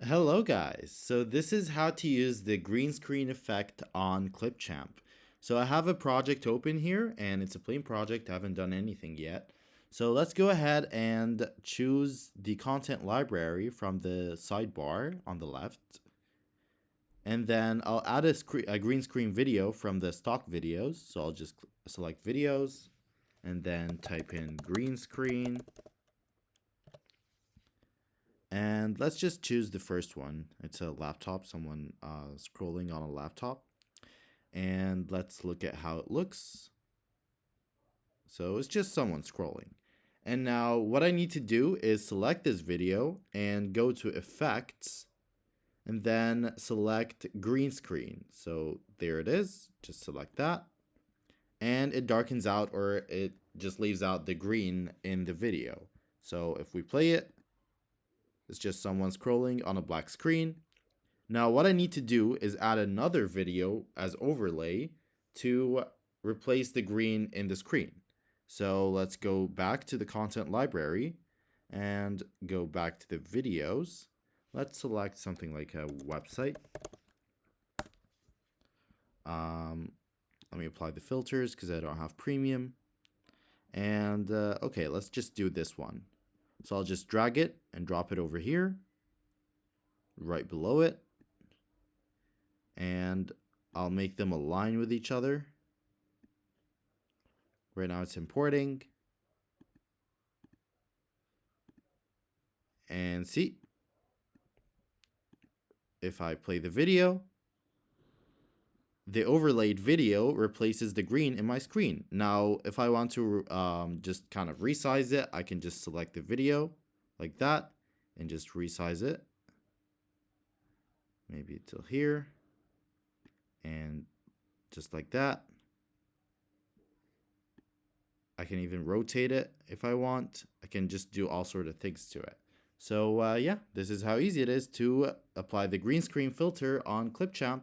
Hello guys, so this is how to use the green screen effect on Clipchamp. So I have a project open here and it's a plain project, I haven't done anything yet. So let's go ahead and choose the content library from the sidebar on the left. And then I'll add a green screen video from the stock videos. So I'll just select videos and then type in green screen. And let's just choose the first one. It's a laptop, someone scrolling on a laptop. And let's look at how it looks. So it's just someone scrolling. And now what I need to do is select this video and go to effects and then select green screen. So there it is, just select that. And it darkens out or it just leaves out the green in the video. So if we play it, it's just someone scrolling on a black screen. Now what I need to do is add another video as overlay to replace the green in the screen. So let's go back to the content library and go back to the videos. Let's select something like a website. Let me apply the filters because I don't have premium. And okay, let's just do this one. So I'll just drag it and drop it over here, right below it. And I'll make them align with each other. Right now it's importing. And see, if I play the video, the overlaid video replaces the green in my screen. Now, if I want to just kind of resize it, I can just select the video like that and just resize it. Maybe till here. And just like that. I can even rotate it if I want. I can just do all sort of things to it. So yeah, this is how easy it is to apply the green screen filter on Clipchamp.